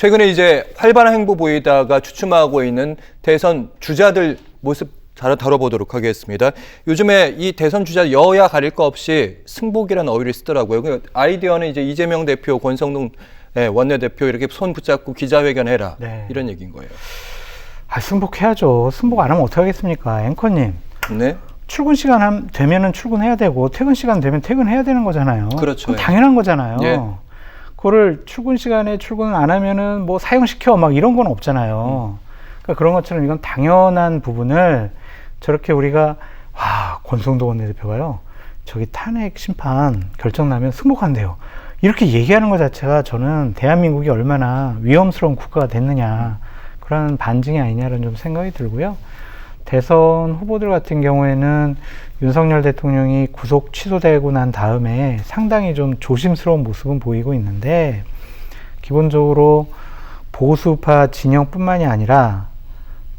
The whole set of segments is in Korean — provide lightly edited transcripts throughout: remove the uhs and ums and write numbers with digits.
최근에 이제 활발한 행보 보이다가 주춤하고 있는 대선 주자들 모습 다뤄보도록 하겠습니다. 요즘에 이 대선 주자 여야 가릴 거 없이 승복이라는 어휘를 쓰더라고요. 그 아이디어는 이제 이재명 대표, 권성동 원내대표 이렇게 손 붙잡고 기자회견해라. 네. 이런 얘기인 거예요. 승복해야죠. 승복 안 하면 어떻게 하겠습니까? 앵커님. 네. 출근 시간 되면은 출근해야 되고 퇴근 시간 되면 퇴근해야 되는 거잖아요. 그렇죠. 그건 당연한 거잖아요. 예. 그거를 출근 시간에 출근 안 하면은 뭐 사형시켜 막 이런 건 없잖아요. 그러니까 그런 것처럼 이건 당연한 부분을 저렇게 우리가 권성동 원내대표가요. 저기 탄핵 심판 결정 나면 승복한대요. 이렇게 얘기하는 것 자체가 저는 대한민국이 얼마나 위험스러운 국가가 됐느냐 그런 반증이 아니냐는 좀 생각이 들고요. 대선 후보들 같은 경우에는 윤석열 대통령이 구속 취소되고 난 다음에 상당히 좀 조심스러운 모습은 보이고 있는데 기본적으로 보수파 진영뿐만이 아니라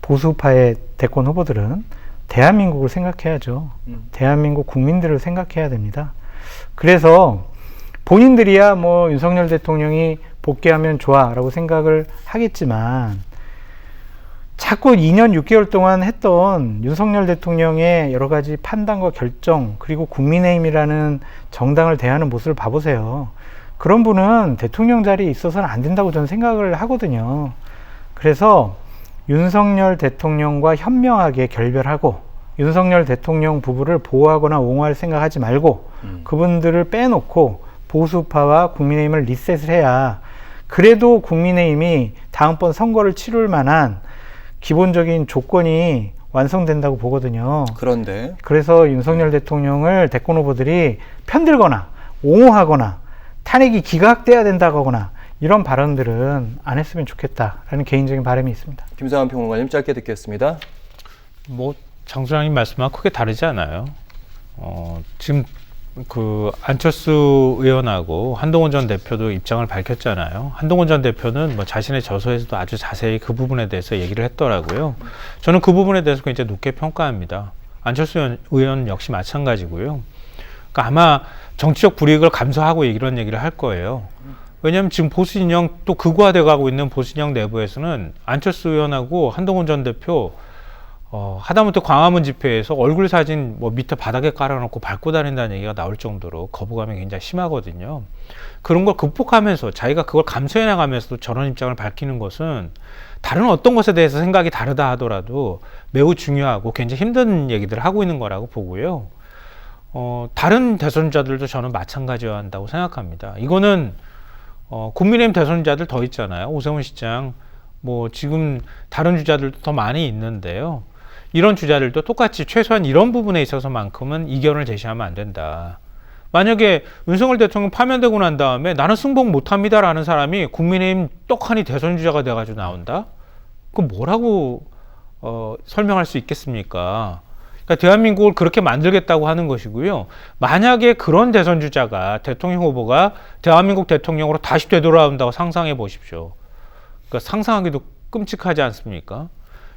보수파의 대권 후보들은 대한민국을 생각해야죠. 대한민국 국민들을 생각해야 됩니다. 그래서 본인들이야 뭐 윤석열 대통령이 복귀하면 좋아라고 생각을 하겠지만 자꾸 2년 6개월 동안 했던 윤석열 대통령의 여러 가지 판단과 결정 그리고 국민의힘이라는 정당을 대하는 모습을 봐보세요. 그런 분은 대통령 자리에 있어서는 안 된다고 저는 생각을 하거든요. 그래서 윤석열 대통령과 현명하게 결별하고 윤석열 대통령 부부를 보호하거나 옹호할 생각하지 말고 그분들을 빼놓고 보수파와 국민의힘을 리셋을 해야 그래도 국민의힘이 다음번 선거를 치룰 만한 기본적인 조건이 완성된다고 보거든요. 그런데 그래서 윤석열 대통령을 대권 후보들이 편들거나 옹호하거나 탄핵이 기각돼야 된다거나 이런 발언들은 안 했으면 좋겠다라는 개인적인 바람이 있습니다. 김상환 평론가님 짧게 듣겠습니다. 뭐 장 소장님 말씀하고 크게 다르지 않아요. 지금 그 안철수 의원하고 한동훈 전 대표도 입장을 밝혔잖아요. 한동훈 전 대표는 뭐 자신의 저서에서도 아주 자세히 그 부분에 대해서 얘기를 했더라고요. 저는 그 부분에 대해서 굉장히 높게 평가합니다. 안철수 의원 역시 마찬가지고요. 그러니까 아마 정치적 불이익을 감수하고 이런 얘기를 할 거예요. 왜냐하면 지금 보수 진영 또 극화돼 가고 있는 보수 진영 내부에서는 안철수 의원하고 한동훈 전 대표 하다못해 광화문 집회에서 얼굴 사진 뭐 밑에 바닥에 깔아놓고 밟고 다닌다는 얘기가 나올 정도로 거부감이 굉장히 심하거든요. 그런 걸 극복하면서 자기가 그걸 감수해 나가면서도 저런 입장을 밝히는 것은 다른 어떤 것에 대해서 생각이 다르다 하더라도 매우 중요하고 굉장히 힘든 얘기들을 하고 있는 거라고 보고요. 다른 대선자들도 저는 마찬가지여야 한다고 생각합니다. 이거는 국민의힘 대선자들 더 있잖아요. 오세훈 시장, 뭐 지금 다른 주자들도 더 많이 있는데요. 이런 주자들도 똑같이 최소한 이런 부분에 있어서만큼은 이견을 제시하면 안 된다. 만약에 윤석열 대통령 파면되고 난 다음에 나는 승복 못합니다라는 사람이 국민의힘 떡하니 대선 주자가 돼가지고 나온다? 그럼 뭐라고 설명할 수 있겠습니까? 그러니까 대한민국을 그렇게 만들겠다고 하는 것이고요. 만약에 그런 대선 주자가 대통령 후보가 대한민국 대통령으로 다시 되돌아온다고 상상해 보십시오. 그러니까 상상하기도 끔찍하지 않습니까?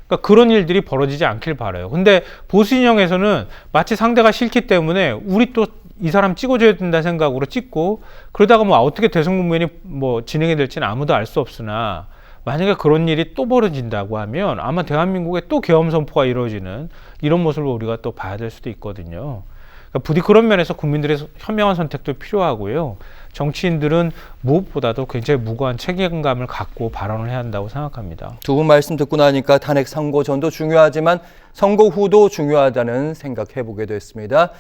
그러니까 그런 일들이 벌어지지 않길 바라요. 근데 보수 진영에서는 마치 상대가 싫기 때문에 우리 또 이 사람 찍어줘야 된다 생각으로 찍고 그러다가 뭐 어떻게 대선 국면이 뭐 진행이 될지는 아무도 알 수 없으나 만약에 그런 일이 또 벌어진다고 하면 아마 대한민국에 또 계엄 선포가 이루어지는 이런 모습을 우리가 또 봐야 될 수도 있거든요. 그러니까 부디 그런 면에서 국민들의 현명한 선택도 필요하고요. 정치인들은 무엇보다도 굉장히 무거운 책임감을 갖고 발언을 해야 한다고 생각합니다. 두 분 말씀 듣고 나니까 탄핵 선고 전도 중요하지만 선거 후도 중요하다는 생각해보게 됐습니다.